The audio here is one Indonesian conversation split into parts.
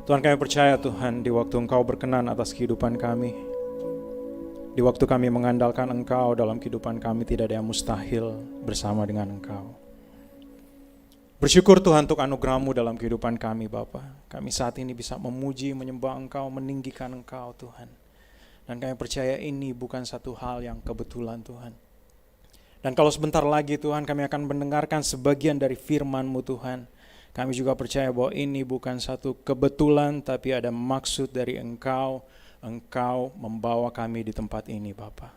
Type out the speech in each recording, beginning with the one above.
Tuhan, kami percaya Tuhan, di waktu Engkau berkenan atas kehidupan kami, di waktu kami mengandalkan Engkau dalam kehidupan kami, tidak ada yang mustahil bersama dengan Engkau. Bersyukur Tuhan untuk anugerah-Mu dalam kehidupan kami Bapa. Kami saat ini bisa memuji, menyembah Engkau, meninggikan Engkau Tuhan. Dan kami percaya ini bukan satu hal yang kebetulan Tuhan. Dan kalau sebentar lagi Tuhan kami akan mendengarkan sebagian dari firman-Mu Tuhan, kami juga percaya bahwa ini bukan satu kebetulan, tapi ada maksud dari Engkau. Engkau membawa kami di tempat ini Bapa.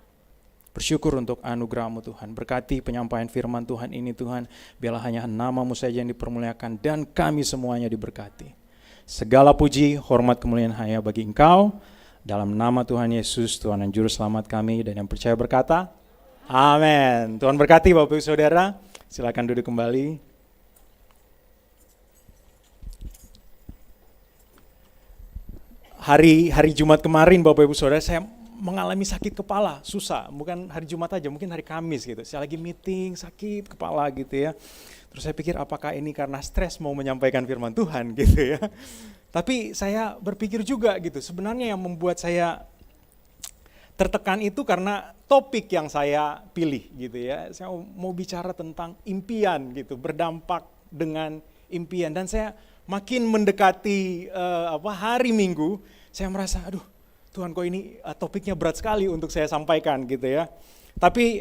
Bersyukur untuk anugerah-Mu Tuhan. Berkati penyampaian firman Tuhan ini Tuhan. Biarlah hanya nama-Mu saja yang dipermuliakan dan kami semuanya diberkati. Segala puji, hormat, kemuliaan hanya bagi Engkau. Dalam nama Tuhan Yesus, Tuhan dan Juru Selamat kami. Dan yang percaya berkata, amin. Tuhan berkati Bapak Ibu Saudara. Silakan duduk kembali. Hari Jumat kemarin Bapak Ibu Saudara saya mengalami sakit kepala, susah. Bukan hari Jumat aja, mungkin hari Kamis gitu. Saya lagi meeting, sakit kepala gitu ya. Terus saya pikir apakah ini karena stres mau menyampaikan firman Tuhan gitu ya. Tapi saya berpikir juga gitu, sebenarnya yang membuat saya tertekan itu karena topik yang saya pilih gitu ya. Saya mau bicara tentang impian gitu, berdampak dengan impian. Dan saya makin mendekati hari Minggu, saya merasa aduh Tuhan kok ini topiknya berat sekali untuk saya sampaikan gitu ya. Tapi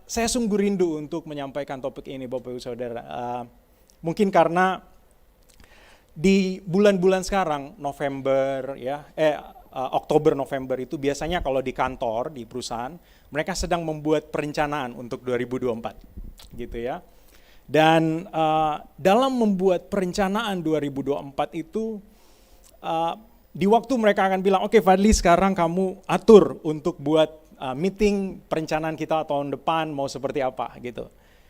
saya sungguh rindu untuk menyampaikan topik ini Bapak Ibu Saudara. Mungkin karena di bulan-bulan sekarang November ya, Oktober November itu biasanya kalau di kantor, di perusahaan, mereka sedang membuat perencanaan untuk 2024 gitu ya. Dan dalam membuat perencanaan 2024 itu di waktu mereka akan bilang, oke Fadli sekarang kamu atur untuk buat meeting perencanaan kita tahun depan mau seperti apa gitu.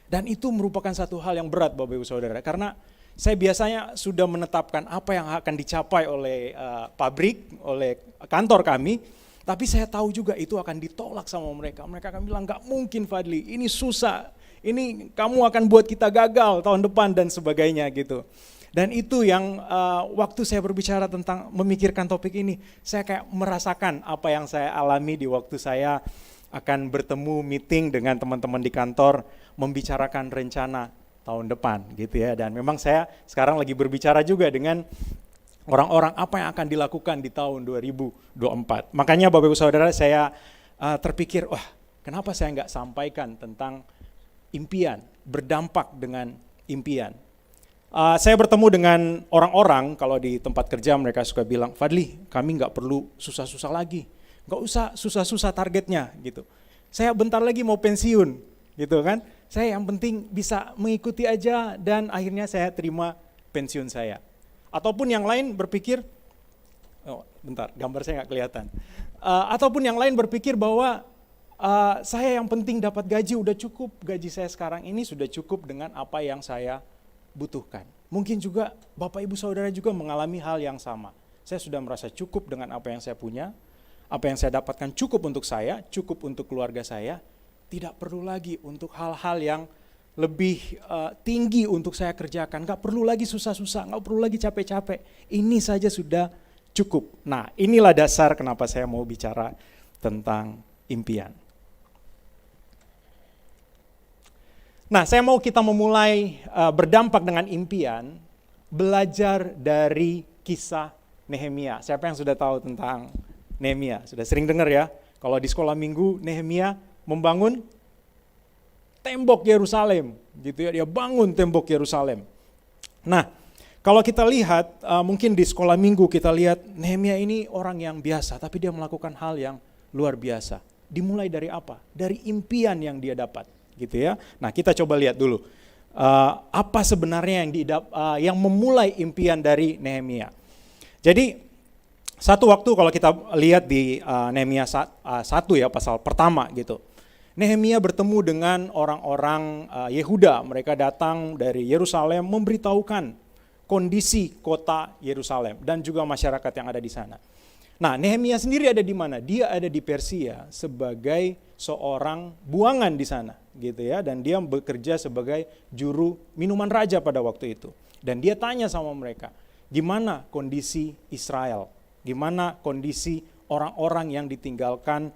Dan itu merupakan satu hal yang berat Bapak Ibu Saudara, karena saya biasanya sudah menetapkan apa yang akan dicapai oleh pabrik, oleh kantor kami, tapi saya tahu juga itu akan ditolak sama mereka. Mereka akan bilang, gak mungkin Fadli, ini susah. Ini kamu akan buat kita gagal tahun depan dan sebagainya gitu. Dan itu yang waktu saya berbicara tentang memikirkan topik ini, saya kayak merasakan apa yang saya alami di waktu saya akan bertemu meeting dengan teman-teman di kantor membicarakan rencana tahun depan gitu ya. Dan memang saya sekarang lagi berbicara juga dengan orang-orang apa yang akan dilakukan di tahun 2024. Makanya Bapak Ibu Saudara saya terpikir, wah kenapa saya nggak sampaikan tentang impian, berdampak dengan impian. Saya bertemu dengan orang-orang, kalau di tempat kerja mereka suka bilang, Fadli kami nggak perlu susah-susah lagi, nggak usah susah-susah targetnya gitu. Saya bentar lagi mau pensiun gitu kan, saya yang penting bisa mengikuti aja dan akhirnya saya terima pensiun saya. Ataupun yang lain berpikir, bentar gambar saya nggak kelihatan. Ataupun yang lain berpikir bahwa saya yang penting dapat gaji udah cukup, gaji saya sekarang ini sudah cukup dengan apa yang saya butuhkan. Mungkin juga Bapak Ibu Saudara juga mengalami hal yang sama. Saya sudah merasa cukup dengan apa yang saya punya, apa yang saya dapatkan cukup untuk saya, cukup untuk keluarga saya, tidak perlu lagi untuk hal-hal yang lebih tinggi untuk saya kerjakan, gak perlu lagi susah-susah, gak perlu lagi capek-capek, ini saja sudah cukup. Nah inilah dasar kenapa saya mau bicara tentang impian. Nah, saya mau kita memulai berdampak dengan impian, belajar dari kisah Nehemia. Siapa yang sudah tahu tentang Nehemia? Sudah sering dengar ya, kalau di sekolah minggu Nehemia membangun tembok Yerusalem, gitu ya, dia bangun tembok Yerusalem. Nah, kalau kita lihat, mungkin di sekolah minggu kita lihat Nehemia ini orang yang biasa, tapi dia melakukan hal yang luar biasa. Dimulai dari apa? Dari impian yang dia dapat. Gitu ya. Nah kita coba lihat dulu apa sebenarnya yang memulai impian dari Nehemia. Jadi satu waktu kalau kita lihat di Nehemia 1 ya pasal pertama gitu, Nehemia bertemu dengan orang-orang Yehuda. Mereka datang dari Yerusalem memberitahukan kondisi kota Yerusalem dan juga masyarakat yang ada di sana. Nah, Nehemia sendiri ada di mana? Dia ada di Persia sebagai seorang buangan di sana, gitu ya. Dan dia bekerja sebagai juru minuman raja pada waktu itu. Dan dia tanya sama mereka, gimana kondisi Israel, gimana kondisi orang-orang yang ditinggalkan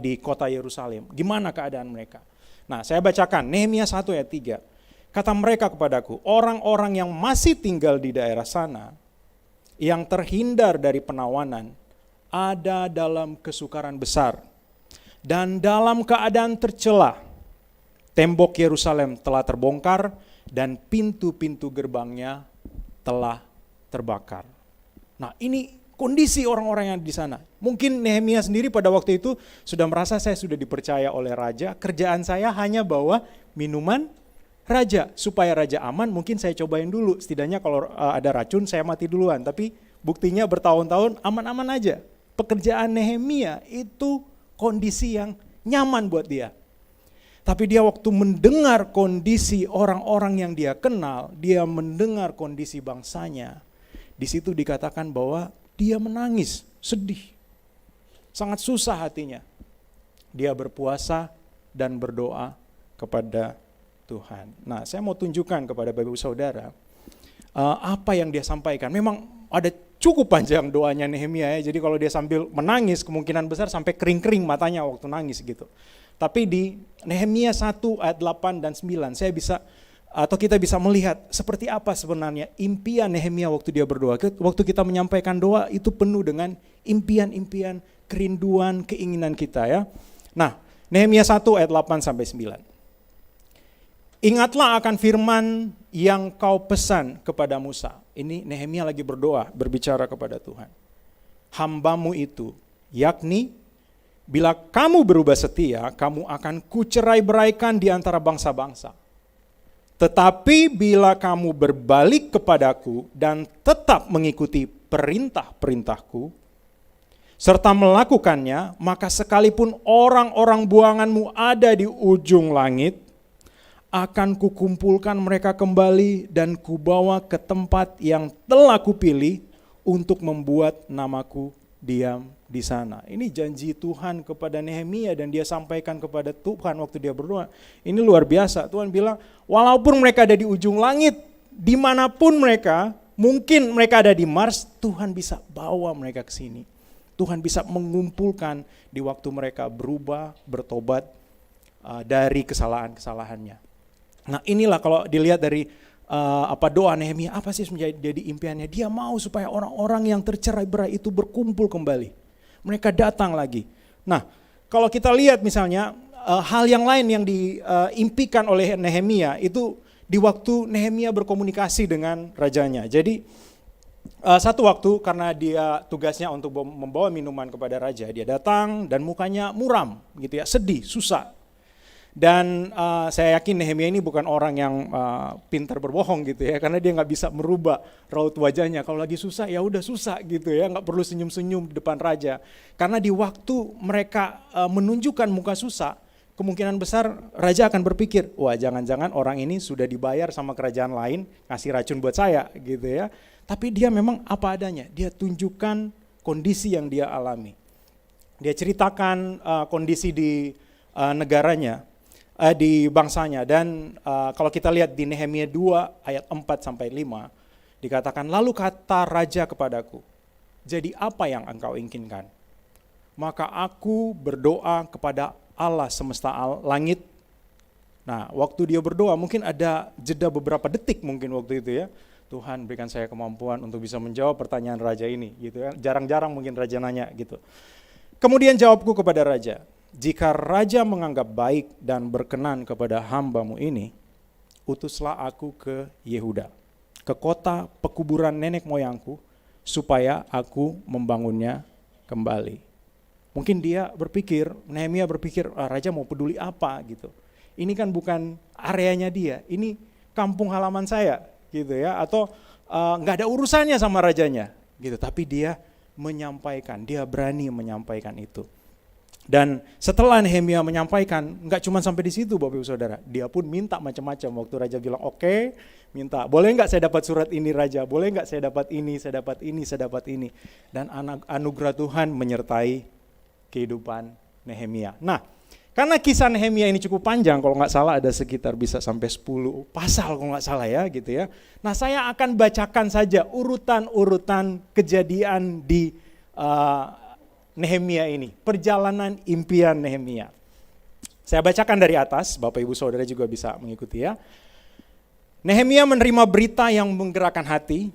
di kota Yerusalem, gimana keadaan mereka. Nah, saya bacakan Nehemia 1 ayat 3. Kata mereka kepadaku, orang-orang yang masih tinggal di daerah sana, yang terhindar dari penawanan, ada dalam kesukaran besar dan dalam keadaan tercela. Tembok Yerusalem telah terbongkar dan pintu-pintu gerbangnya telah terbakar. Nah, ini kondisi orang-orang yang di sana. Mungkin Nehemia sendiri pada waktu itu sudah merasa, saya sudah dipercaya oleh raja, kerjaan saya hanya bawa minuman raja. Supaya raja aman, mungkin saya cobain dulu. Setidaknya kalau ada racun saya mati duluan. Tapi buktinya bertahun-tahun aman-aman aja. Pekerjaan Nehemia itu kondisi yang nyaman buat dia. Tapi dia waktu mendengar kondisi orang-orang yang dia kenal, dia mendengar kondisi bangsanya, di situ dikatakan bahwa dia menangis, sedih, sangat susah hatinya. Dia berpuasa dan berdoa kepada Tuhan. Nah, saya mau tunjukkan kepada Bapak Ibu Saudara apa yang dia sampaikan. Memang ada cukup panjang doanya Nehemia ya. Jadi kalau dia sambil menangis, kemungkinan besar sampai kering-kering matanya waktu nangis gitu. Tapi di Nehemia 1 ayat 8 dan 9 kita bisa melihat seperti apa sebenarnya impian Nehemia waktu dia berdoa. Waktu kita menyampaikan doa itu penuh dengan impian-impian, kerinduan, keinginan kita ya. Nah, Nehemia 1 ayat 8 sampai 9. Ingatlah akan firman yang kau pesan kepada Musa. Ini Nehemia lagi berdoa, berbicara kepada Tuhan. Hambamu itu, yakni bila kamu berubah setia, kamu akan kucerai-beraikan di antara bangsa-bangsa. Tetapi bila kamu berbalik kepadaku dan tetap mengikuti perintah-perintahku, serta melakukannya, maka sekalipun orang-orang buanganmu ada di ujung langit, akan kukumpulkan mereka kembali dan kubawa ke tempat yang telah kupilih untuk membuat namaku diam di sana. Ini janji Tuhan kepada Nehemia dan dia sampaikan kepada Tuhan waktu dia berdoa. Ini luar biasa. Tuhan bilang, walaupun mereka ada di ujung langit, dimanapun mereka, mungkin mereka ada di Mars, Tuhan bisa bawa mereka ke sini. Tuhan bisa mengumpulkan di waktu mereka berubah, bertobat dari kesalahan-kesalahannya. Nah, inilah kalau dilihat dari doa Nehemia, apa sih menjadi impiannya? Dia mau supaya orang-orang yang tercerai-berai itu berkumpul kembali. Mereka datang lagi. Nah, kalau kita lihat misalnya hal yang lain yang diimpikan oleh Nehemia itu di waktu Nehemia berkomunikasi dengan rajanya. Jadi satu waktu karena dia tugasnya untuk membawa minuman kepada raja, dia datang dan mukanya muram gitu ya, sedih, susah. Dan saya yakin Nehemia ini bukan orang yang pintar berbohong gitu ya, karena dia nggak bisa merubah raut wajahnya. Kalau lagi susah ya udah susah gitu ya, nggak perlu senyum-senyum di depan raja. Karena di waktu mereka menunjukkan muka susah, kemungkinan besar raja akan berpikir, wah jangan-jangan orang ini sudah dibayar sama kerajaan lain ngasih racun buat saya gitu ya. Tapi dia memang apa adanya, dia tunjukkan kondisi yang dia alami. Dia ceritakan kondisi di negaranya, di bangsanya. Dan kalau kita lihat di Nehemia 2 ayat 4 sampai 5 dikatakan, lalu kata raja kepadaku, jadi apa yang engkau inginkan? Maka aku berdoa kepada Allah semesta langit. Nah, waktu dia berdoa mungkin ada jeda beberapa detik mungkin waktu itu ya. Tuhan berikan saya kemampuan untuk bisa menjawab pertanyaan raja ini gitu ya. Jarang-jarang mungkin raja nanya gitu. Kemudian jawabku kepada raja, jika raja menganggap baik dan berkenan kepada hambamu ini, utuslah aku ke Yehuda, ke kota pekuburan nenek moyangku, supaya aku membangunnya kembali. Mungkin dia berpikir, Nehemia berpikir, raja mau peduli apa gitu. Ini kan bukan areanya dia, ini kampung halaman saya gitu ya, atau nggak ada urusannya sama rajanya gitu. Tapi dia menyampaikan, dia berani menyampaikan itu. Dan setelah Nehemia menyampaikan, nggak cuma sampai di situ Bapak Ibu Saudara, dia pun minta macam-macam. Waktu raja bilang oke, minta, boleh nggak saya dapat surat ini raja, boleh nggak saya dapat ini, saya dapat ini, saya dapat ini. Dan anugerah Tuhan menyertai kehidupan Nehemia. Nah, Karena kisah Nehemia ini cukup panjang, kalau nggak salah ada sekitar bisa sampai 10 pasal kalau nggak salah ya gitu ya. Nah saya akan bacakan saja urutan-urutan kejadian di Nehemia ini, perjalanan impian Nehemia. Saya bacakan dari atas, Bapak Ibu Saudara juga bisa mengikuti ya. Nehemia menerima berita yang menggerakkan hati,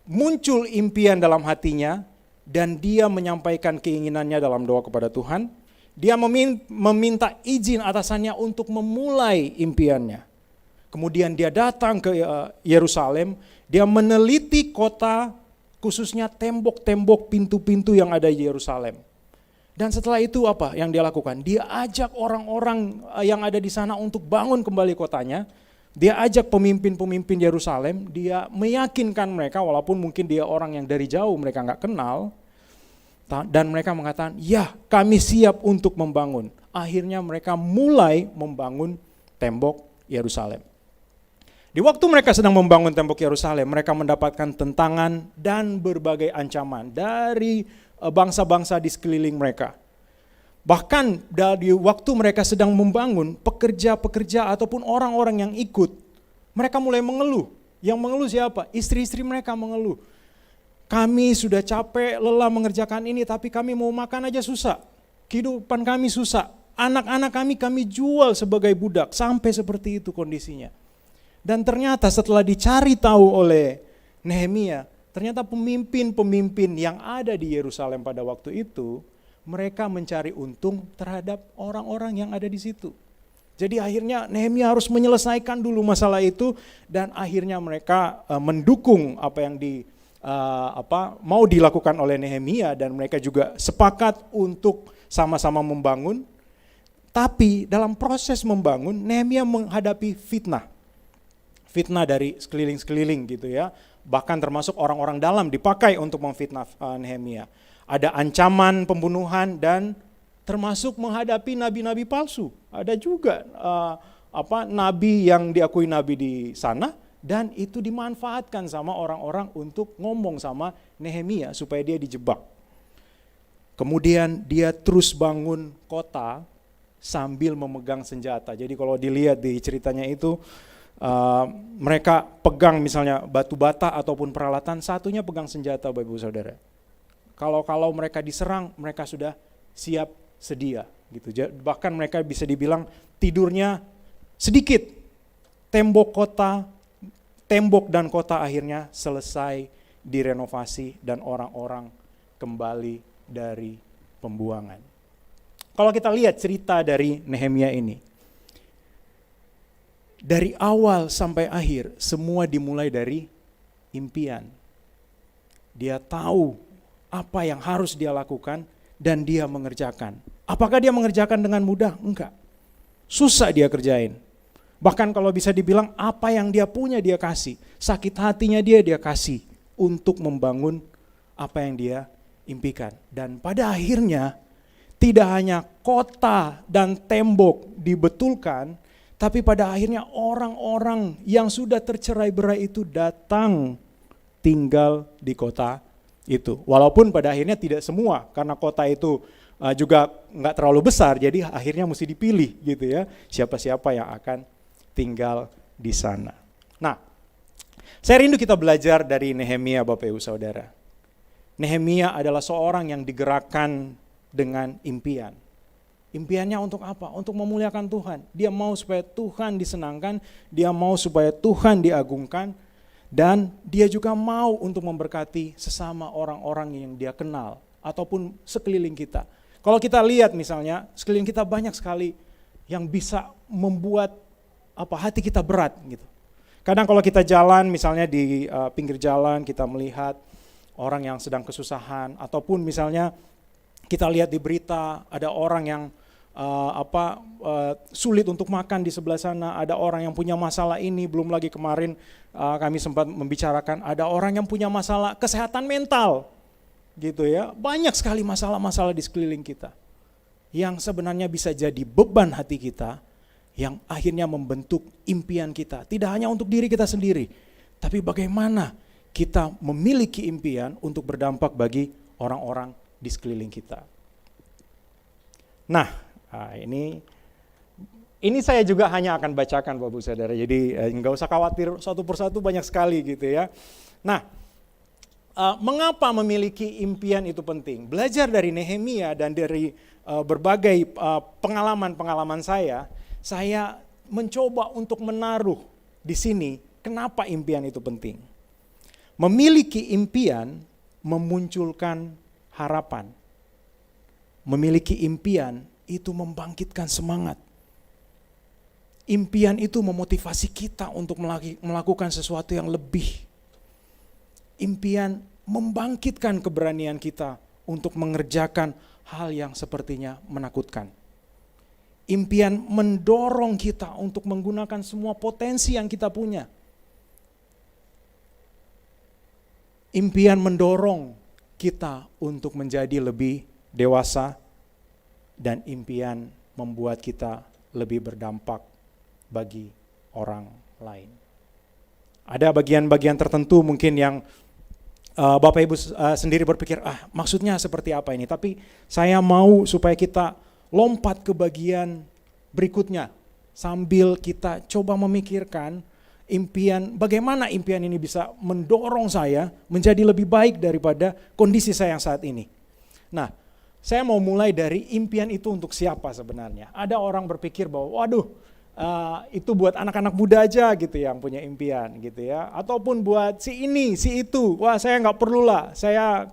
muncul impian dalam hatinya, dan dia menyampaikan keinginannya dalam doa kepada Tuhan. Dia meminta izin atasannya untuk memulai impiannya. Kemudian dia datang ke Yerusalem, dia meneliti kota, khususnya tembok-tembok, pintu-pintu yang ada di Yerusalem. Dan setelah itu apa yang dia lakukan? Dia ajak orang-orang yang ada di sana untuk bangun kembali kotanya. Dia ajak pemimpin-pemimpin Yerusalem, dia meyakinkan mereka walaupun mungkin dia orang yang dari jauh mereka nggak kenal. Dan mereka mengatakan, ya kami siap untuk membangun. Akhirnya mereka mulai membangun tembok Yerusalem. Di waktu mereka sedang membangun tembok Yerusalem, mereka mendapatkan tentangan dan berbagai ancaman dari bangsa-bangsa di sekeliling mereka. Bahkan dari waktu mereka sedang membangun, pekerja-pekerja ataupun orang-orang yang ikut, mereka mulai mengeluh. Yang mengeluh siapa? Istri-istri mereka mengeluh. Kami sudah capek, lelah mengerjakan ini, tapi kami mau makan aja susah. Kehidupan kami susah. Anak-anak kami jual sebagai budak. Sampai seperti itu kondisinya. Dan ternyata setelah dicari tahu oleh Nehemia, ternyata pemimpin-pemimpin yang ada di Yerusalem pada waktu itu, mereka mencari untung terhadap orang-orang yang ada di situ. Jadi akhirnya Nehemia harus menyelesaikan dulu masalah itu, dan akhirnya mereka mendukung apa yang mau dilakukan oleh Nehemia, dan mereka juga sepakat untuk sama-sama membangun. Tapi dalam proses membangun, Nehemia menghadapi fitnah dari sekeliling-sekeliling gitu ya. Bahkan termasuk orang-orang dalam dipakai untuk memfitnah Nehemia. Ada ancaman pembunuhan dan termasuk menghadapi nabi-nabi palsu. Ada juga nabi yang diakui nabi di sana, dan itu dimanfaatkan sama orang-orang untuk ngomong sama Nehemia supaya dia dijebak. Kemudian dia terus bangun kota sambil memegang senjata. Jadi kalau dilihat di ceritanya itu, mereka pegang misalnya batu bata ataupun peralatan, satunya pegang senjata, Bapak Ibu Saudara. Kalau mereka diserang, mereka sudah siap sedia gitu. Bahkan mereka bisa dibilang tidurnya sedikit. Tembok dan kota akhirnya selesai direnovasi dan orang-orang kembali dari pembuangan. Kalau kita lihat cerita dari Nehemia ini, dari awal sampai akhir semua dimulai dari impian. Dia tahu apa yang harus dia lakukan dan dia mengerjakan. Apakah dia mengerjakan dengan mudah? Enggak. Susah dia kerjain. Bahkan kalau bisa dibilang apa yang dia punya dia kasih. Sakit hatinya dia kasih untuk membangun apa yang dia impikan. Dan pada akhirnya tidak hanya kota dan tembok dibetulkan, tapi pada akhirnya orang-orang yang sudah tercerai-berai itu datang tinggal di kota itu. Walaupun pada akhirnya tidak semua, karena kota itu juga nggak terlalu besar, jadi akhirnya mesti dipilih gitu ya, siapa-siapa yang akan tinggal di sana. Nah, saya rindu kita belajar dari Nehemia, Bapak Ibu Saudara. Nehemia adalah seorang yang digerakkan dengan impian. Impiannya untuk apa? Untuk memuliakan Tuhan. Dia mau supaya Tuhan disenangkan, dia mau supaya Tuhan diagungkan, dan dia juga mau untuk memberkati sesama orang-orang yang dia kenal ataupun sekeliling kita. Kalau kita lihat misalnya, sekeliling kita banyak sekali yang bisa membuat hati kita berat gitu. Kadang kalau kita jalan misalnya di pinggir jalan, kita melihat orang yang sedang kesusahan, ataupun misalnya kita lihat di berita ada orang yang sulit untuk makan di sebelah sana, ada orang yang punya masalah ini, belum lagi kemarin kami sempat membicarakan ada orang yang punya masalah kesehatan mental gitu ya. Banyak sekali masalah-masalah di sekeliling kita yang sebenarnya bisa jadi beban hati kita, yang akhirnya membentuk impian kita. Tidak hanya untuk diri kita sendiri, tapi bagaimana kita memiliki impian untuk berdampak bagi orang-orang di sekeliling kita. Nah, Ini saya juga hanya akan bacakan Bapak Ibu Saudara, jadi nggak usah khawatir satu persatu banyak sekali gitu ya. Nah, mengapa memiliki impian itu penting? Belajar dari Nehemia dan dari berbagai pengalaman-pengalaman saya mencoba untuk menaruh di sini kenapa impian itu penting. Memiliki impian memunculkan harapan. Memiliki impian itu membangkitkan semangat. Impian itu memotivasi kita untuk melakukan sesuatu yang lebih. Impian membangkitkan keberanian kita untuk mengerjakan hal yang sepertinya menakutkan. Impian mendorong kita untuk menggunakan semua potensi yang kita punya. Impian mendorong kita untuk menjadi lebih dewasa, dan impian membuat kita lebih berdampak bagi orang lain. Ada bagian-bagian tertentu mungkin yang Bapak Ibu sendiri berpikir, maksudnya seperti apa ini? Tapi saya mau supaya kita lompat ke bagian berikutnya sambil kita coba memikirkan bagaimana impian ini bisa mendorong saya menjadi lebih baik daripada kondisi saya yang saat ini. Nah, saya mau mulai dari impian itu untuk siapa sebenarnya. Ada orang berpikir bahwa itu buat anak-anak muda aja gitu yang punya impian gitu ya. Ataupun buat si ini, si itu. Wah, saya nggak perlu lah,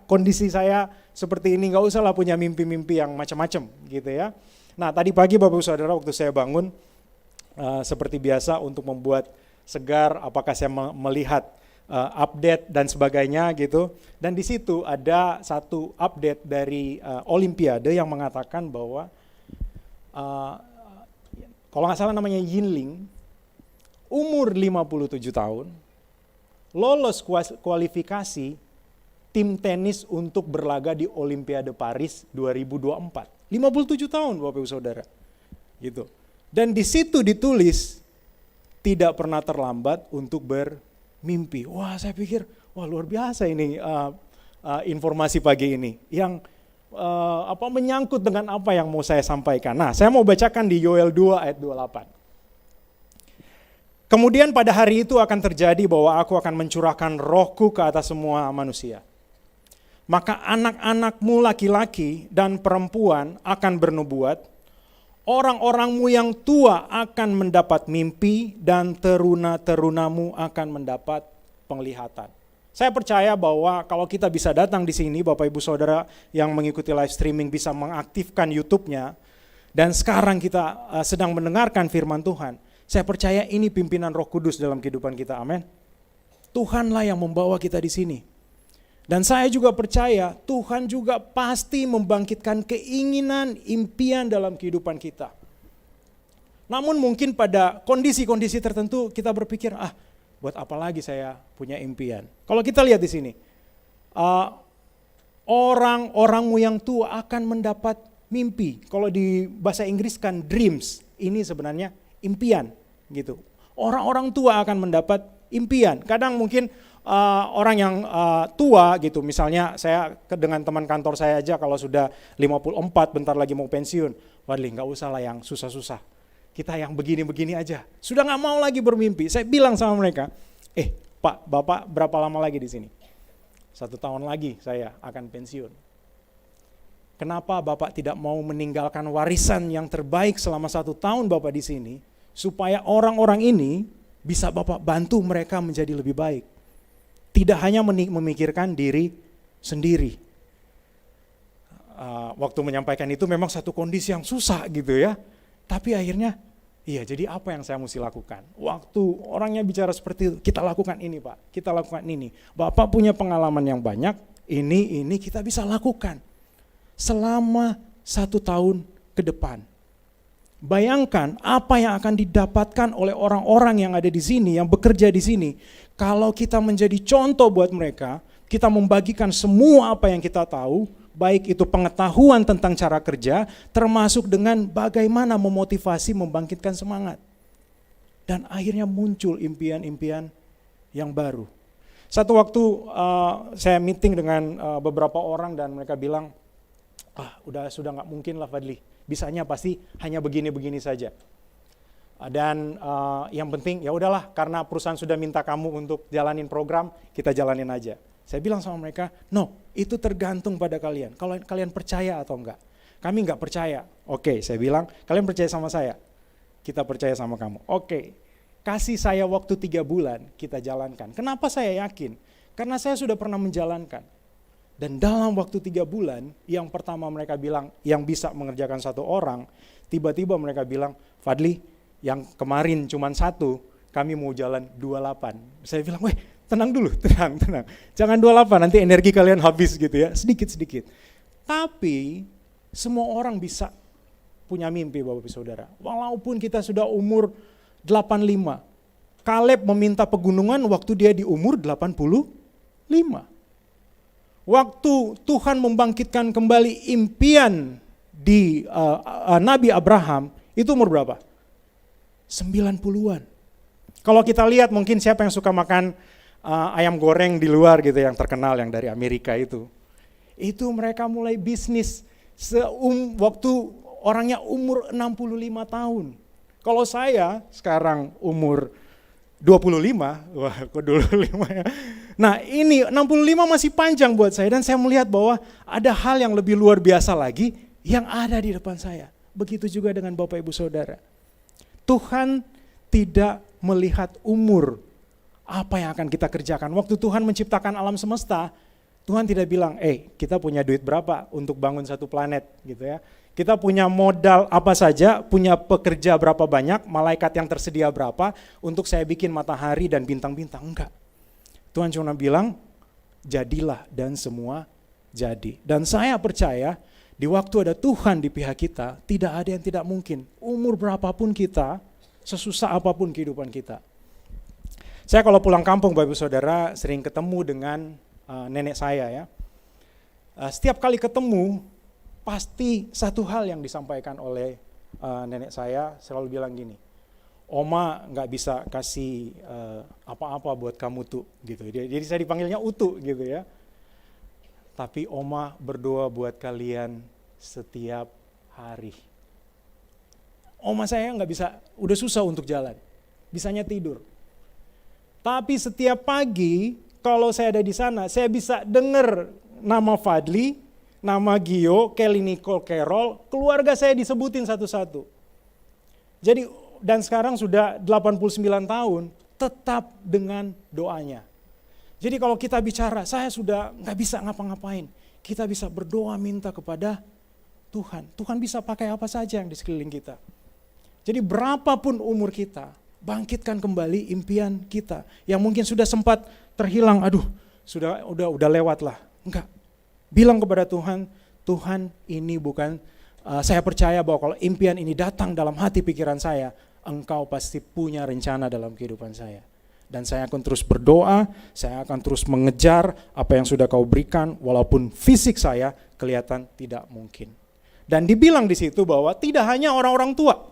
kondisi saya seperti ini, nggak usah lah punya mimpi-mimpi yang macam-macam gitu ya. Nah, tadi pagi Bapak Ibu Saudara waktu saya bangun, seperti biasa untuk membuat segar, apakah saya melihat update dan sebagainya gitu. Dan di situ ada satu update dari Olimpiade yang mengatakan bahwa kalau nggak salah namanya Yinling, umur 57 tahun, lolos kualifikasi tim tenis untuk berlaga di Olimpiade Paris 2024. 57 tahun Bapak Ibu Saudara. Gitu. Dan di situ ditulis tidak pernah terlambat untuk bermimpi. Wah, saya pikir luar biasa ini informasi pagi ini yang menyangkut dengan apa yang mau saya sampaikan. Nah, saya mau bacakan di Yoel 2 ayat 28. Kemudian pada hari itu akan terjadi bahwa aku akan mencurahkan rohku ke atas semua manusia. Maka anak-anakmu laki-laki dan perempuan akan bernubuat, orang-orangmu yang tua akan mendapat mimpi, dan teruna-terunamu akan mendapat penglihatan. Saya percaya bahwa kalau kita bisa datang di sini, Bapak Ibu Saudara yang mengikuti live streaming bisa mengaktifkan YouTube-nya, dan sekarang kita sedang mendengarkan firman Tuhan, saya percaya ini pimpinan Roh Kudus dalam kehidupan kita, amin. Tuhanlah yang membawa kita di sini. Dan saya juga percaya Tuhan juga pasti membangkitkan keinginan, impian dalam kehidupan kita. Namun mungkin pada kondisi-kondisi tertentu kita berpikir, buat apa lagi saya punya impian. Kalau kita lihat di sini, orang-orangmu yang tua akan mendapat mimpi. Kalau di bahasa Inggris kan dreams, ini sebenarnya impian gitu. Orang-orang tua akan mendapat impian. Kadang mungkin orang yang tua gitu, misalnya saya dengan teman kantor saya aja kalau sudah 54 bentar lagi mau pensiun, Wadli nggak usah lah yang susah-susah, kita yang begini-begini aja, sudah nggak mau lagi bermimpi. Saya bilang sama mereka, Pak, Bapak berapa lama lagi di sini? 1 tahun lagi saya akan pensiun. Kenapa Bapak tidak mau meninggalkan warisan yang terbaik selama 1 tahun Bapak di sini, supaya orang-orang ini bisa Bapak bantu mereka menjadi lebih baik. Tidak hanya memikirkan diri sendiri. Waktu menyampaikan itu memang satu kondisi yang susah gitu ya. Tapi akhirnya, jadi apa yang saya mesti lakukan? Waktu orangnya bicara seperti itu, kita lakukan ini Pak, kita lakukan ini. Bapak punya pengalaman yang banyak, ini kita bisa lakukan. Selama 1 tahun ke depan. Bayangkan apa yang akan didapatkan oleh orang-orang yang ada di sini, yang bekerja di sini. Kalau kita menjadi contoh buat mereka, kita membagikan semua apa yang kita tahu, baik itu pengetahuan tentang cara kerja, termasuk dengan bagaimana memotivasi, membangkitkan semangat. Dan akhirnya muncul impian-impian yang baru. Satu waktu saya meeting dengan beberapa orang dan mereka bilang, sudah nggak mungkin lah Fadli. bisanya pasti hanya begini-begini saja. Dan yang penting ya udahlah, karena perusahaan sudah minta kamu untuk jalanin program, kita jalanin aja. Saya bilang sama mereka, no, itu tergantung pada kalian. Kalau kalian percaya atau enggak. Kami enggak percaya. Oke, saya bilang, kalian percaya sama saya? Kita percaya sama kamu. Oke, kasih saya waktu 3 bulan, kita jalankan. Kenapa saya yakin? Karena saya sudah pernah menjalankan. Dan dalam waktu 3 bulan, yang pertama mereka bilang, yang bisa mengerjakan 1 orang, tiba-tiba mereka bilang, Fadli, yang kemarin cuma 1, kami mau jalan 28. Saya bilang, weh, tenang dulu, tenang. Jangan 28, nanti energi kalian habis gitu ya, sedikit-sedikit. Tapi semua orang bisa punya mimpi, Bapak Ibu Saudara. Walaupun kita sudah umur 85. Kaleb meminta pegunungan waktu dia di umur 85. Waktu Tuhan membangkitkan kembali impian di Nabi Abraham, itu umur berapa? 90-an. Kalau kita lihat mungkin siapa yang suka makan ayam goreng di luar gitu yang terkenal yang dari Amerika itu mereka mulai bisnis waktu orangnya umur 65 tahun. Kalau saya sekarang umur 25, wah kok 25 ya. Nah ini 65 masih panjang buat saya, dan saya melihat bahwa ada hal yang lebih luar biasa lagi yang ada di depan saya. Begitu juga dengan Bapak Ibu Saudara. Tuhan tidak melihat umur apa yang akan kita kerjakan. Waktu Tuhan menciptakan alam semesta, Tuhan tidak bilang, kita punya duit berapa untuk bangun satu planet gitu ya. Kita punya modal apa saja, punya pekerja berapa banyak, malaikat yang tersedia berapa untuk saya bikin matahari dan bintang-bintang. Enggak. Tuhan cuma bilang, jadilah, dan semua jadi. Dan saya percaya di waktu ada Tuhan di pihak kita, tidak ada yang tidak mungkin. Umur berapapun kita, sesusah apapun kehidupan kita. Saya kalau pulang kampung, Bapak Ibu Saudara, sering ketemu dengan nenek saya ya. Setiap kali ketemu, pasti satu hal yang disampaikan oleh nenek saya selalu bilang gini, Oma nggak bisa kasih apa-apa buat kamu tuh, gitu. Jadi saya dipanggilnya Utu gitu ya. Tapi Oma berdoa buat kalian setiap hari. Oma saya nggak bisa, udah susah untuk jalan, bisanya tidur. Tapi setiap pagi kalau saya ada di sana, saya bisa dengar nama Fadli, nama Gio, Kelly Nicole Carol, keluarga saya disebutin satu-satu. Jadi dan sekarang sudah 89 tahun, tetap dengan doanya. Jadi kalau kita bicara, saya sudah nggak bisa ngapa-ngapain, kita bisa berdoa minta kepada Tuhan. Tuhan bisa pakai apa saja yang di sekeliling kita. Jadi berapapun umur kita, bangkitkan kembali impian kita yang mungkin sudah sempat terhilang. Aduh, udah lewat lah. Enggak. Bilang kepada Tuhan, Tuhan ini bukan, saya percaya bahwa kalau impian ini datang dalam hati pikiran saya, Engkau pasti punya rencana dalam kehidupan saya. Dan saya akan terus berdoa, saya akan terus mengejar apa yang sudah kau berikan, walaupun fisik saya kelihatan tidak mungkin. Dan dibilang di situ bahwa tidak hanya orang-orang tua,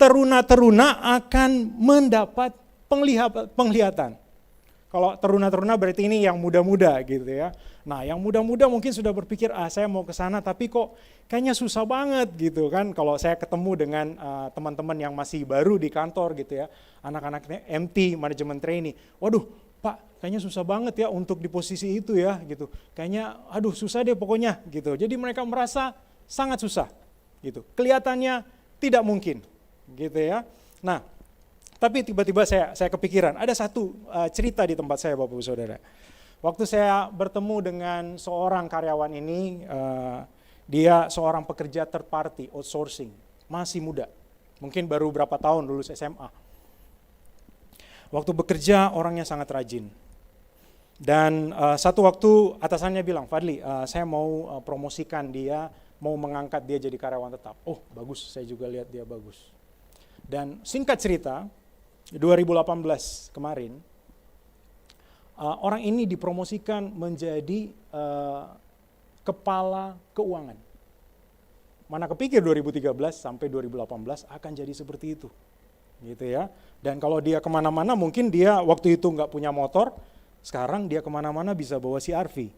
teruna-teruna akan mendapat penglihatan. Kalau teruna-teruna berarti ini yang muda-muda gitu ya. Nah yang muda-muda mungkin sudah berpikir, saya mau ke sana tapi kok kayaknya susah banget gitu kan. Kalau saya ketemu dengan teman-teman yang masih baru di kantor gitu ya, anak-anaknya MT, manajemen trainee, waduh Pak kayaknya susah banget ya untuk di posisi itu ya gitu. Kayaknya aduh susah deh pokoknya gitu. Jadi mereka merasa sangat susah gitu. Kelihatannya tidak mungkin gitu ya. Nah, tapi tiba-tiba saya kepikiran, ada satu cerita di tempat saya Bapak Ibu Saudara. Waktu saya bertemu dengan seorang karyawan ini, dia seorang pekerja third party, outsourcing, masih muda, mungkin baru berapa tahun lulus SMA. Waktu bekerja orangnya sangat rajin. Dan satu waktu atasannya bilang, Fadli saya mau promosikan dia, mau mengangkat dia jadi karyawan tetap. Oh bagus, saya juga lihat dia bagus. Dan singkat cerita, 2018 kemarin, orang ini dipromosikan menjadi kepala keuangan. Mana kepikir 2013 sampai 2018 akan jadi seperti itu, gitu ya. Dan kalau dia kemana-mana mungkin dia waktu itu nggak punya motor, sekarang dia kemana-mana bisa bawa CR-V.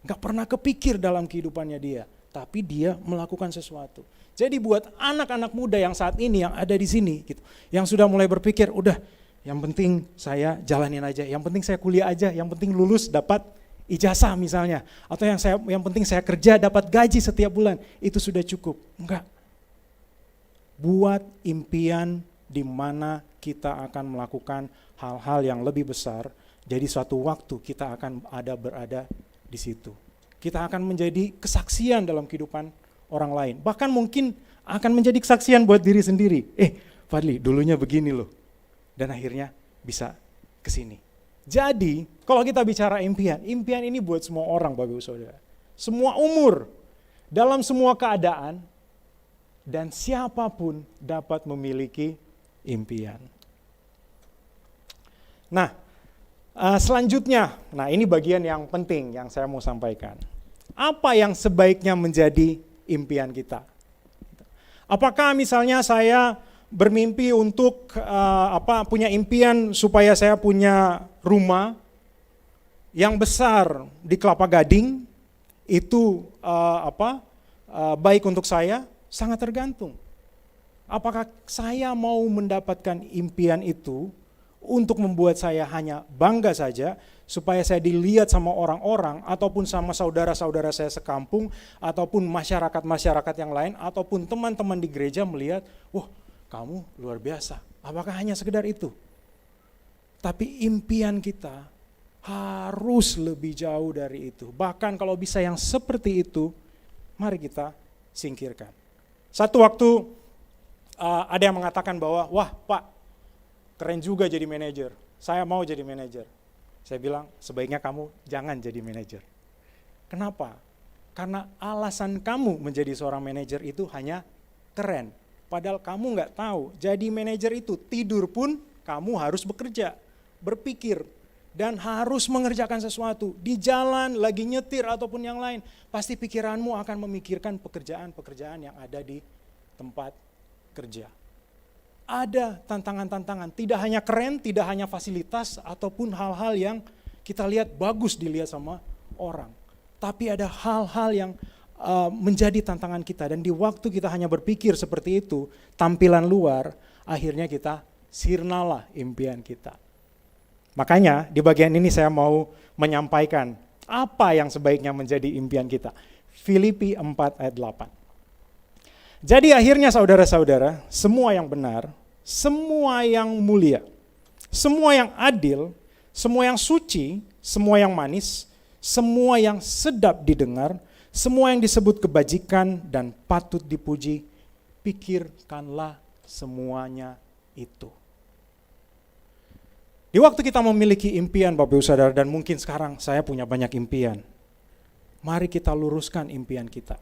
Nggak pernah kepikir dalam kehidupannya dia. tapi dia melakukan sesuatu. Jadi buat anak-anak muda yang saat ini yang ada di sini gitu, yang sudah mulai berpikir, udah yang penting saya jalanin aja, yang penting saya kuliah aja, yang penting lulus dapat ijazah misalnya, atau yang penting saya kerja dapat gaji setiap bulan, itu sudah cukup. Enggak. Buat impian di mana kita akan melakukan hal-hal yang lebih besar, jadi suatu waktu kita akan berada di situ. Kita akan menjadi kesaksian dalam kehidupan orang lain. Bahkan mungkin akan menjadi kesaksian buat diri sendiri. Fadli, dulunya begini loh. Dan akhirnya bisa ke sini. Jadi, kalau kita bicara impian ini buat semua orang, Bapak Ibu Saudara. Semua umur, dalam semua keadaan, dan siapapun dapat memiliki impian. Nah, selanjutnya, ini bagian yang penting yang saya mau sampaikan. Apa yang sebaiknya menjadi impian kita? Apakah misalnya saya bermimpi untuk punya impian supaya saya punya rumah yang besar di Kelapa Gading, itu baik untuk saya? Sangat tergantung. Apakah saya mau mendapatkan impian itu untuk membuat saya hanya bangga saja, supaya saya dilihat sama orang-orang, ataupun sama saudara-saudara saya sekampung, ataupun masyarakat-masyarakat yang lain, ataupun teman-teman di gereja melihat, wah kamu luar biasa. Apakah hanya sekedar itu? Tapi impian kita harus lebih jauh dari itu. Bahkan kalau bisa yang seperti itu, mari kita singkirkan. Satu waktu ada yang mengatakan bahwa, wah Pak, keren juga jadi manajer. Saya mau jadi manajer. Saya bilang, sebaiknya kamu jangan jadi manajer. Kenapa? Karena alasan kamu menjadi seorang manajer itu hanya keren. Padahal kamu nggak tahu, jadi manajer itu tidur pun kamu harus bekerja, berpikir, dan harus mengerjakan sesuatu. Di jalan, lagi nyetir ataupun yang lain, pasti pikiranmu akan memikirkan pekerjaan-pekerjaan yang ada di tempat kerja. Ada tantangan-tantangan, tidak hanya keren, tidak hanya fasilitas, ataupun hal-hal yang kita lihat bagus dilihat sama orang. Tapi ada hal-hal yang menjadi tantangan kita, dan di waktu kita hanya berpikir seperti itu, tampilan luar, akhirnya kita sirnalah impian kita. Makanya di bagian ini saya mau menyampaikan apa yang sebaiknya menjadi impian kita. Filipi 4 ayat 8. Jadi akhirnya saudara-saudara, semua yang benar, semua yang mulia, semua yang adil, semua yang suci, semua yang manis, semua yang sedap didengar, semua yang disebut kebajikan dan patut dipuji, pikirkanlah semuanya itu. Di waktu kita memiliki impian, Bapak Ibu Saudara, dan mungkin sekarang saya punya banyak impian, mari kita luruskan impian kita.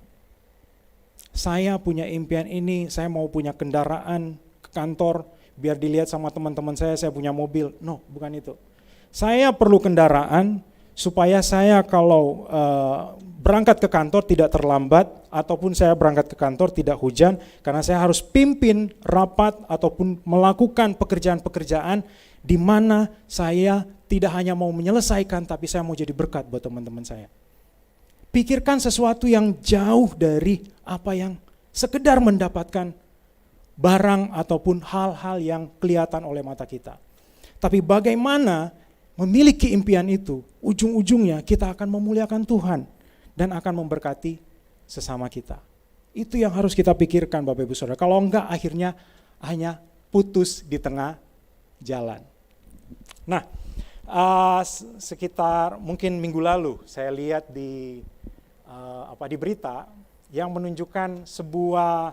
Saya punya impian ini, saya mau punya kendaraan ke kantor, biar dilihat sama teman-teman saya punya mobil. No, bukan itu. Saya perlu kendaraan supaya saya kalau berangkat ke kantor tidak terlambat, ataupun saya berangkat ke kantor tidak hujan, karena saya harus pimpin rapat ataupun melakukan pekerjaan-pekerjaan di mana saya tidak hanya mau menyelesaikan, tapi saya mau jadi berkat buat teman-teman saya. Pikirkan sesuatu yang jauh dari apa yang sekedar mendapatkan barang ataupun hal-hal yang kelihatan oleh mata kita. Tapi bagaimana memiliki impian itu, ujung-ujungnya kita akan memuliakan Tuhan dan akan memberkati sesama kita. Itu yang harus kita pikirkan, Bapak Ibu Saudara. Kalau enggak, akhirnya hanya putus di tengah jalan. Nah, sekitar mungkin minggu lalu saya lihat di berita yang menunjukkan sebuah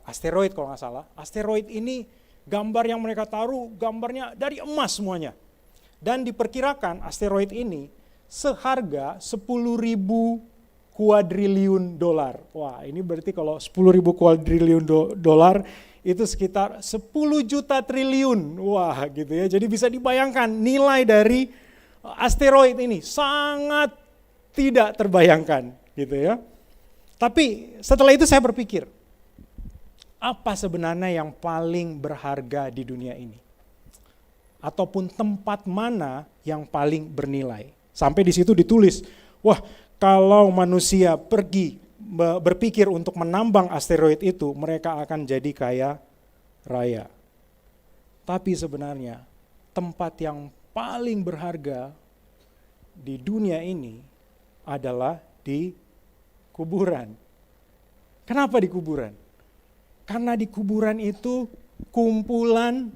asteroid kalau nggak salah. Asteroid ini gambar yang mereka taruh gambarnya dari emas semuanya. Dan diperkirakan asteroid ini seharga 10.000 kuadriliun dolar. Wah, ini berarti kalau 10.000 kuadriliun dolar itu sekitar 10 juta triliun. Wah, gitu ya. Jadi bisa dibayangkan nilai dari asteroid ini sangat tidak terbayangkan, gitu ya. Tapi setelah itu saya berpikir, apa sebenarnya yang paling berharga di dunia ini? Ataupun tempat mana yang paling bernilai? Sampai di situ ditulis, wah, kalau manusia pergi berpikir untuk menambang asteroid itu, mereka akan jadi kaya raya. Tapi sebenarnya tempat yang paling berharga di dunia ini adalah di kuburan. Kenapa di kuburan? Karena di kuburan itu kumpulan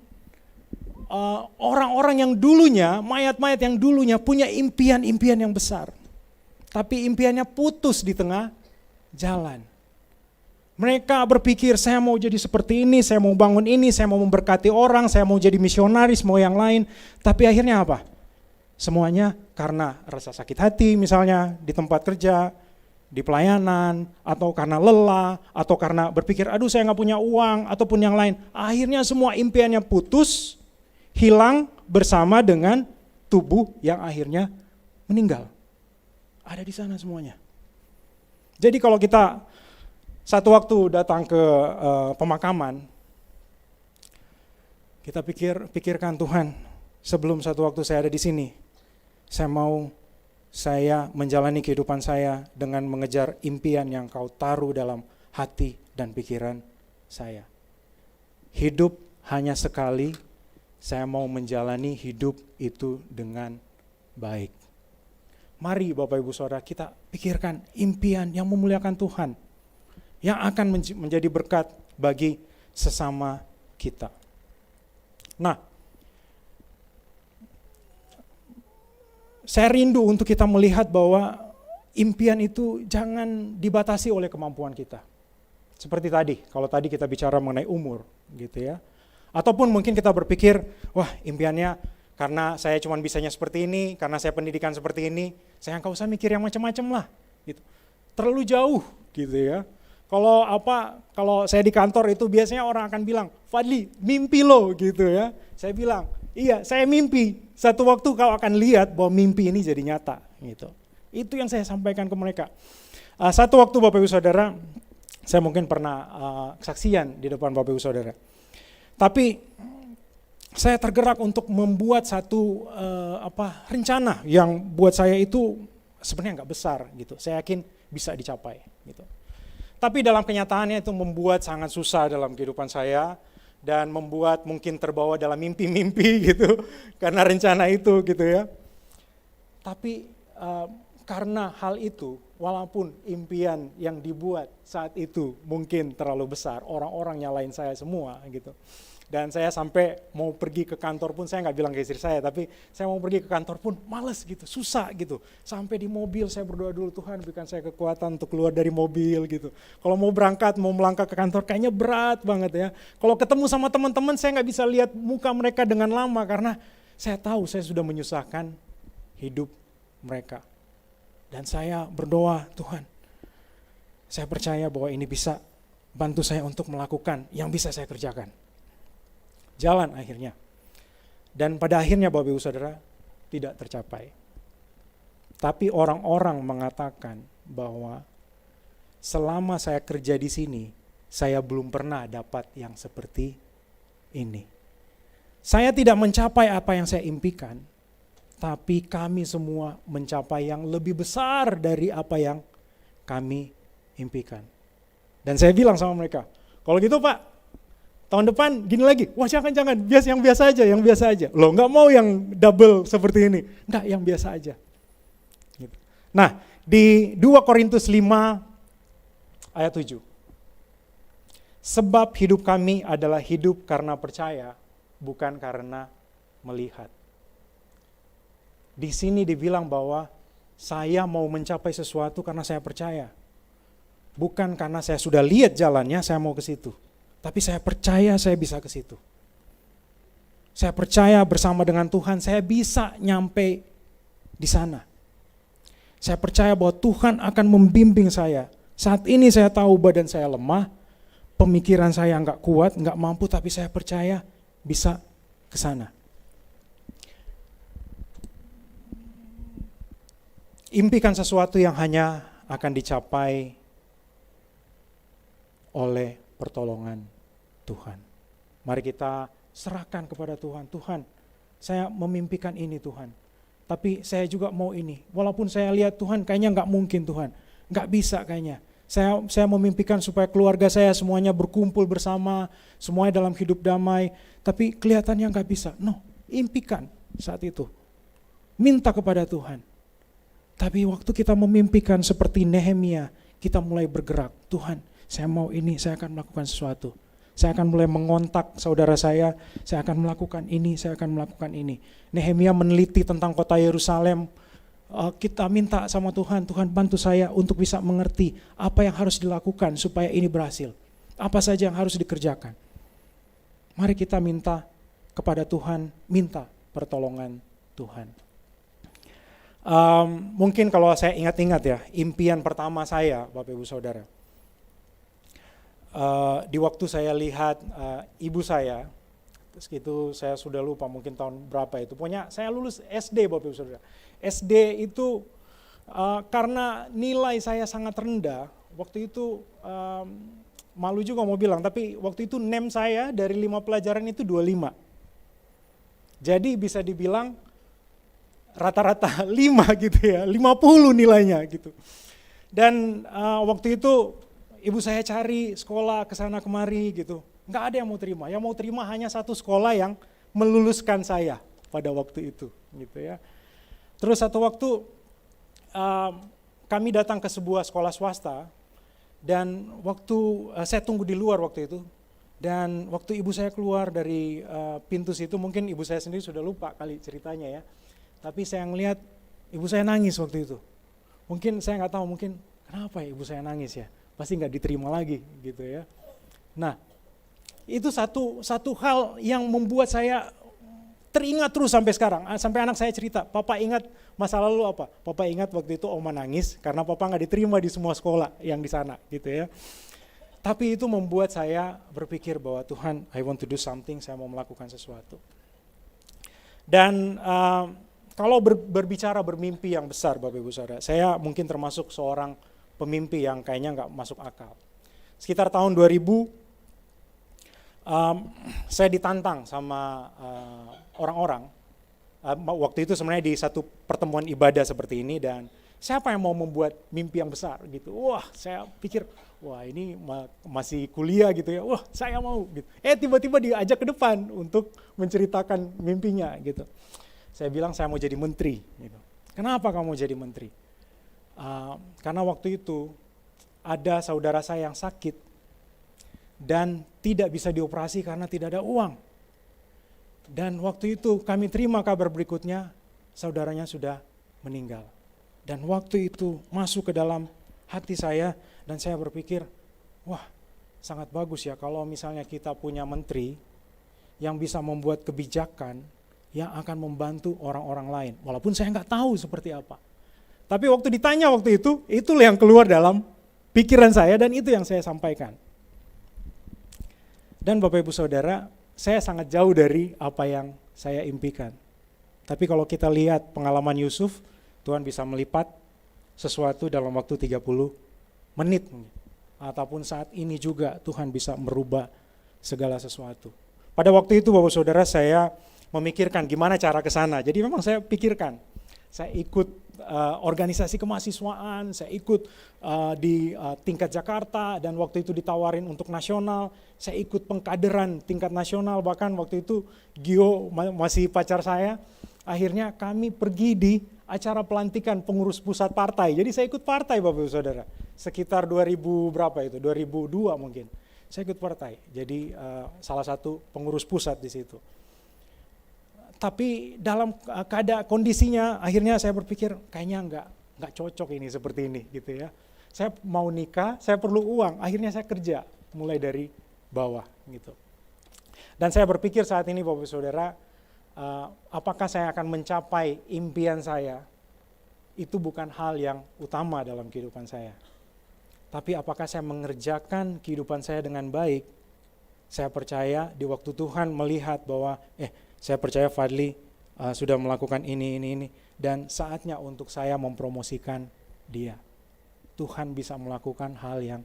orang-orang yang dulunya, mayat-mayat yang dulunya punya impian-impian yang besar. Tapi impiannya putus di tengah jalan. Mereka berpikir, saya mau jadi seperti ini, saya mau bangun ini, saya mau memberkati orang, saya mau jadi misionaris, mau yang lain. Tapi akhirnya apa? Semuanya karena rasa sakit hati misalnya di tempat kerja, di pelayanan, atau karena lelah, atau karena berpikir, aduh saya gak punya uang, ataupun yang lain. Akhirnya semua impiannya putus, hilang bersama dengan tubuh yang akhirnya meninggal. Ada di sana semuanya. Jadi kalau kita satu waktu datang ke pemakaman, kita pikirkan, Tuhan, sebelum satu waktu saya ada di sini, saya menjalani kehidupan saya dengan mengejar impian yang Kau taruh dalam hati dan pikiran saya. Hidup hanya sekali, saya mau menjalani hidup itu dengan baik. Mari Bapak Ibu Saudara kita pikirkan impian yang memuliakan Tuhan, yang akan menjadi berkat bagi sesama kita. Nah, saya rindu untuk kita melihat bahwa impian itu jangan dibatasi oleh kemampuan kita. Seperti tadi, kalau tadi kita bicara mengenai umur gitu ya. Ataupun mungkin kita berpikir, wah impiannya karena saya cuma bisanya seperti ini, karena saya pendidikan seperti ini, saya nggak usah mikir yang macam-macam lah. Gitu. Terlalu jauh gitu ya. Kalau saya di kantor itu biasanya orang akan bilang, Fadli mimpi lo gitu ya. Saya bilang, iya saya mimpi, satu waktu kau akan lihat bahwa mimpi ini jadi nyata. Gitu. Itu yang saya sampaikan ke mereka. Satu waktu Bapak Ibu Saudara, saya mungkin pernah kesaksian di depan Bapak Ibu Saudara. Tapi saya tergerak untuk membuat satu rencana yang buat saya itu sebenarnya nggak besar gitu. Saya yakin bisa dicapai gitu. Tapi dalam kenyataannya itu membuat sangat susah dalam kehidupan saya dan membuat mungkin terbawa dalam mimpi-mimpi gitu karena rencana itu gitu ya. Tapi karena hal itu, walaupun impian yang dibuat saat itu mungkin terlalu besar, orang-orang nyalain saya semua gitu. Dan saya sampai mau pergi ke kantor pun, saya nggak bilang ke istri saya, tapi saya mau pergi ke kantor pun males gitu, susah gitu. Sampai di mobil saya berdoa dulu, Tuhan berikan saya kekuatan untuk keluar dari mobil gitu. Kalau mau berangkat, mau melangkah ke kantor kayaknya berat banget ya. Kalau ketemu sama teman-teman saya nggak bisa lihat muka mereka dengan lama karena saya tahu saya sudah menyusahkan hidup mereka. Dan saya berdoa, Tuhan saya percaya bahwa ini bisa bantu saya untuk melakukan yang bisa saya kerjakan. Jalan akhirnya. Dan pada akhirnya Bapak Ibu Saudara tidak tercapai. Tapi orang-orang mengatakan bahwa selama saya kerja di sini, saya belum pernah dapat yang seperti ini. Saya tidak mencapai apa yang saya impikan, tapi kami semua mencapai yang lebih besar dari apa yang kami impikan. Dan saya bilang sama mereka, kalau gitu Pak, tahun depan gini lagi, wah jangan, yang biasa aja. Loh nggak mau yang double seperti ini, enggak yang biasa aja. Gitu. Nah di 2 Korintus 5 ayat 7, sebab hidup kami adalah hidup karena percaya, bukan karena melihat. Di sini dibilang bahwa saya mau mencapai sesuatu karena saya percaya, bukan karena saya sudah lihat jalannya, saya mau ke situ. Tapi saya percaya saya bisa ke situ. Saya percaya bersama dengan Tuhan saya bisa nyampe di sana. Saya percaya bahwa Tuhan akan membimbing saya. Saat ini saya tahu badan saya lemah, pemikiran saya nggak kuat, nggak mampu, tapi saya percaya bisa ke sana. Impikan sesuatu yang hanya akan dicapai oleh pertolongan Tuhan. Mari kita serahkan kepada Tuhan. Tuhan, saya memimpikan ini Tuhan. tapi saya juga mau ini. Walaupun saya lihat Tuhan kayaknya nggak mungkin Tuhan, nggak bisa kayaknya. Saya memimpikan supaya keluarga saya semuanya berkumpul bersama, semuanya dalam hidup damai, tapi kelihatannya nggak bisa. No, impikan saat itu. Minta kepada Tuhan. Tapi waktu kita memimpikan seperti Nehemia, kita mulai bergerak. Tuhan, saya mau ini, saya akan melakukan sesuatu. Saya akan mulai mengontak saudara saya akan melakukan ini, saya akan melakukan ini. Nehemia meneliti tentang kota Yerusalem. Kita minta sama Tuhan, Tuhan bantu saya untuk bisa mengerti apa yang harus dilakukan supaya ini berhasil. Apa saja yang harus dikerjakan. Mari kita minta kepada Tuhan, minta pertolongan Tuhan. Mungkin kalau saya ingat-ingat ya, impian pertama saya, Bapak Ibu Saudara. Di waktu saya lihat ibu saya, terus gitu saya sudah lupa mungkin tahun berapa itu. Pokoknya saya lulus SD, Bapak Ibu Saudara. SD itu karena nilai saya sangat rendah, waktu itu malu juga mau bilang, tapi waktu itu NEM saya dari 5 pelajaran itu 25. Jadi bisa dibilang rata-rata 5 gitu ya, 50 nilainya gitu. Dan waktu itu ibu saya cari sekolah kesana kemari gitu, nggak ada yang mau terima. Yang mau terima hanya satu sekolah yang meluluskan saya pada waktu itu gitu ya. Terus satu waktu kami datang ke sebuah sekolah swasta dan waktu saya tunggu di luar waktu itu. Dan waktu ibu saya keluar dari pintu situ, mungkin ibu saya sendiri sudah lupa kali ceritanya ya. Tapi saya ngelihat ibu saya nangis waktu itu. Mungkin saya nggak tahu, mungkin kenapa ya ibu saya nangis ya. Pasti nggak diterima lagi gitu ya. Nah, itu satu hal yang membuat saya teringat terus sampai sekarang. Sampai anak saya cerita, Papa ingat masa lalu apa? Papa ingat waktu itu Oma nangis karena Papa nggak diterima di semua sekolah yang di sana gitu ya. Tapi itu membuat saya berpikir bahwa Tuhan, I want to do something, saya mau melakukan sesuatu. Dan kalau berbicara bermimpi yang besar, Bapak Ibu Saudara, saya mungkin termasuk seorang pemimpi yang kayaknya nggak masuk akal. Sekitar tahun 2000, saya ditantang sama orang-orang. Waktu itu sebenarnya di satu pertemuan ibadah seperti ini, dan siapa yang mau membuat mimpi yang besar gitu. Wah, saya pikir, wah ini masih kuliah gitu ya, wah saya mau gitu. Tiba-tiba diajak ke depan untuk menceritakan mimpinya gitu. Saya bilang saya mau jadi menteri gitu. Kenapa kamu mau jadi menteri? Karena waktu itu ada saudara saya yang sakit dan tidak bisa dioperasi karena tidak ada uang. Dan waktu itu kami terima kabar berikutnya, saudaranya sudah meninggal. Dan waktu itu masuk ke dalam hati saya dan saya berpikir, wah sangat bagus ya kalau misalnya kita punya menteri yang bisa membuat kebijakan yang akan membantu orang-orang lain. Walaupun saya nggak tahu seperti apa. Tapi waktu ditanya waktu itu, itulah yang keluar dalam pikiran saya dan itu yang saya sampaikan. Dan Bapak Ibu Saudara, saya sangat jauh dari apa yang saya impikan. Tapi kalau kita lihat pengalaman Yusuf, Tuhan bisa melipat sesuatu dalam waktu 30 menit. Ataupun saat ini juga Tuhan bisa merubah segala sesuatu. Pada waktu itu Bapak Saudara, saya memikirkan gimana cara ke sana. Jadi memang saya pikirkan, saya ikut organisasi kemahasiswaan, saya ikut di tingkat Jakarta dan waktu itu ditawarin untuk nasional, saya ikut pengkaderan tingkat nasional, bahkan waktu itu Gio masih pacar saya. Akhirnya kami pergi di acara pelantikan pengurus pusat partai. Jadi saya ikut partai Bapak Ibu Saudara. Sekitar 2000 berapa itu? 2002 mungkin. Saya ikut partai. Jadi salah satu pengurus pusat di situ. Tapi dalam keadaan kondisinya akhirnya saya berpikir kayaknya nggak cocok ini seperti ini gitu ya. Saya mau nikah, saya perlu uang. Akhirnya saya kerja mulai dari bawah gitu. Dan saya berpikir saat ini Bapak Saudara, apakah saya akan mencapai impian saya? Itu bukan hal yang utama dalam kehidupan saya. Tapi apakah saya mengerjakan kehidupan saya dengan baik? Saya percaya di waktu Tuhan melihat bahwa saya percaya Fadli sudah melakukan ini, dan saatnya untuk saya mempromosikan dia. Tuhan bisa melakukan hal yang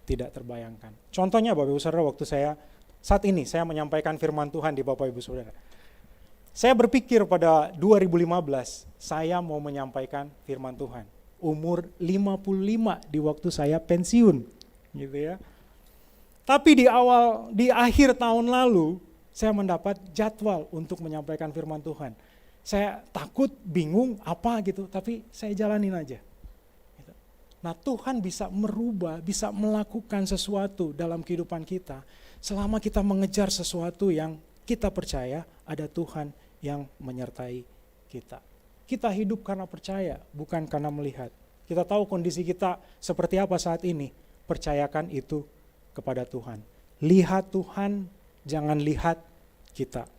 tidak terbayangkan. Contohnya Bapak Ibu Saudara, waktu saat ini saya menyampaikan firman Tuhan di Bapak Ibu Saudara. Saya berpikir pada 2015, saya mau menyampaikan firman Tuhan. Umur 55 di waktu saya pensiun, gitu ya. Tapi di akhir tahun lalu, saya mendapat jadwal untuk menyampaikan firman Tuhan. Saya takut, bingung, apa gitu, tapi saya jalanin aja. Nah, Tuhan bisa merubah, bisa melakukan sesuatu dalam kehidupan kita, selama kita mengejar sesuatu yang kita percaya ada Tuhan yang menyertai kita. Kita hidup karena percaya, bukan karena melihat. Kita tahu kondisi kita seperti apa saat ini, percayakan itu kepada Tuhan. Lihat Tuhan, jangan lihat kita.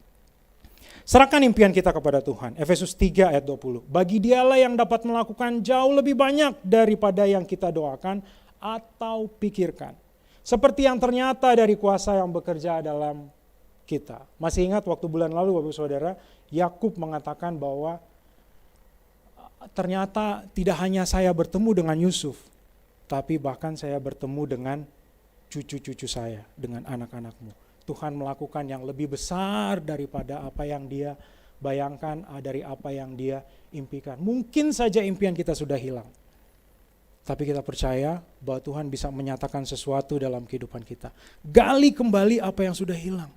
Serahkan impian kita kepada Tuhan. Efesus 3 ayat 20. Bagi Dialah yang dapat melakukan jauh lebih banyak daripada yang kita doakan atau pikirkan. Seperti yang ternyata dari kuasa yang bekerja dalam kita. Masih ingat waktu bulan lalu Bapak Saudara, Yakub mengatakan bahwa ternyata tidak hanya saya bertemu dengan Yusuf, tapi bahkan saya bertemu dengan cucu-cucu saya, dengan anak-anakmu. Tuhan melakukan yang lebih besar daripada apa yang Dia bayangkan, dari apa yang Dia impikan. Mungkin saja impian kita sudah hilang, tapi kita percaya bahwa Tuhan bisa menyatakan sesuatu dalam kehidupan kita. Gali kembali apa yang sudah hilang.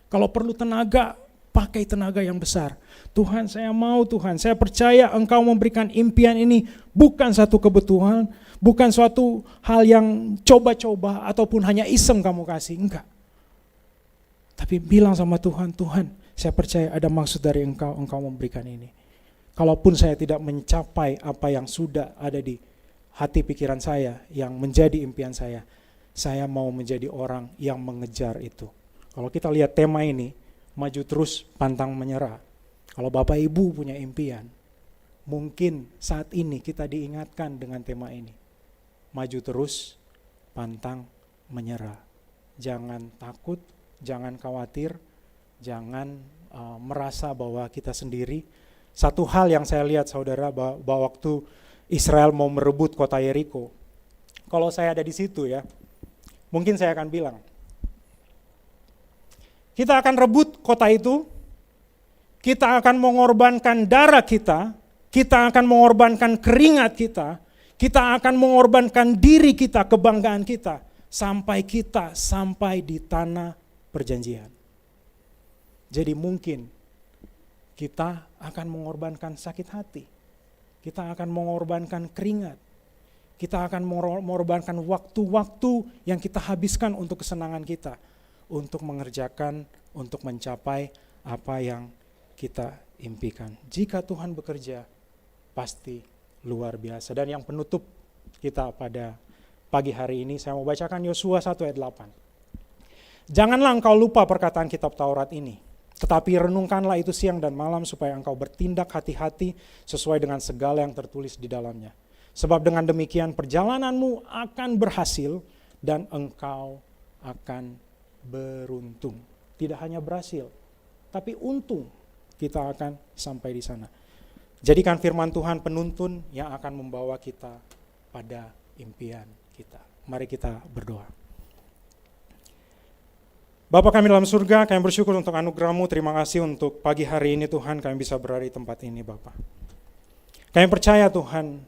Kalau perlu tenaga, pakai tenaga yang besar. Tuhan, saya mau, Tuhan, saya percaya Engkau memberikan impian ini bukan satu kebutuhan, bukan suatu hal yang coba-coba ataupun hanya iseng kamu kasih, enggak. Tapi bilang sama Tuhan, Tuhan, saya percaya ada maksud dari Engkau memberikan ini. Kalaupun saya tidak mencapai apa yang sudah ada di hati pikiran saya, yang menjadi impian saya mau menjadi orang yang mengejar itu. Kalau kita lihat tema ini, maju terus, pantang menyerah. Kalau Bapak Ibu punya impian, mungkin saat ini kita diingatkan dengan tema ini. Maju terus, pantang menyerah. Jangan takut, jangan khawatir, jangan merasa bahwa kita sendiri. Satu hal yang saya lihat saudara, bahwa waktu Israel mau merebut kota Yeriko, kalau saya ada di situ ya, mungkin saya akan bilang, kita akan rebut kota itu, kita akan mengorbankan darah kita akan mengorbankan keringat kita akan mengorbankan diri kita, kebanggaan kita, sampai di tanah perjanjian. Jadi mungkin kita akan mengorbankan sakit hati, kita akan mengorbankan keringat, kita akan mengorbankan waktu-waktu yang kita habiskan untuk kesenangan kita, untuk mengerjakan, untuk mencapai apa yang kita impikan. Jika Tuhan bekerja, pasti luar biasa. Dan yang penutup kita pada pagi hari ini, saya mau bacakan Yosua 1 ayat 8. Janganlah engkau lupa perkataan kitab Taurat ini, tetapi renungkanlah itu siang dan malam supaya engkau bertindak hati-hati sesuai dengan segala yang tertulis di dalamnya. Sebab dengan demikian perjalananmu akan berhasil dan engkau akan beruntung. Tidak hanya berhasil, tapi untung kita akan sampai di sana. Jadikan firman Tuhan penuntun yang akan membawa kita pada impian kita. Mari kita berdoa. Bapa kami dalam surga, kami bersyukur untuk anugerah-Mu. Terima kasih untuk pagi hari ini Tuhan, kami bisa berada di tempat ini Bapa. Kami percaya Tuhan,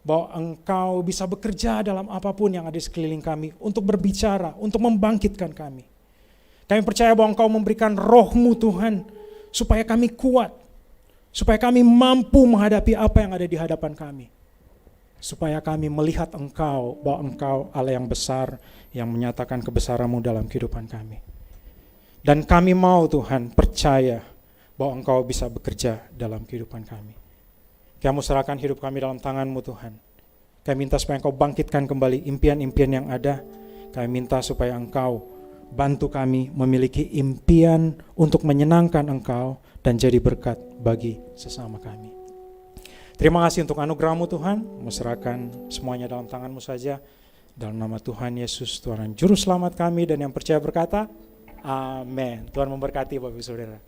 bahwa Engkau bisa bekerja dalam apapun yang ada di sekeliling kami, untuk berbicara, untuk membangkitkan kami. Kami percaya bahwa Engkau memberikan Roh-Mu Tuhan, supaya kami kuat, supaya kami mampu menghadapi apa yang ada di hadapan kami. Supaya kami melihat Engkau, bahwa Engkau Allah yang besar, yang menyatakan kebesaran-Mu dalam kehidupan kami. Dan kami mau Tuhan percaya bahwa Engkau bisa bekerja dalam kehidupan kami. Kami serahkan hidup kami dalam tangan-Mu Tuhan. Kami minta supaya Engkau bangkitkan kembali impian-impian yang ada. Kami minta supaya Engkau bantu kami memiliki impian untuk menyenangkan Engkau dan jadi berkat bagi sesama kami. Terima kasih untuk anugerah-Mu Tuhan. Serahkan semuanya dalam tangan-Mu saja. Dalam nama Tuhan Yesus, Tuhan dan Juru Selamat kami, dan yang percaya berkata, Amin. Tuhan memberkati Bapak Ibu Saudara.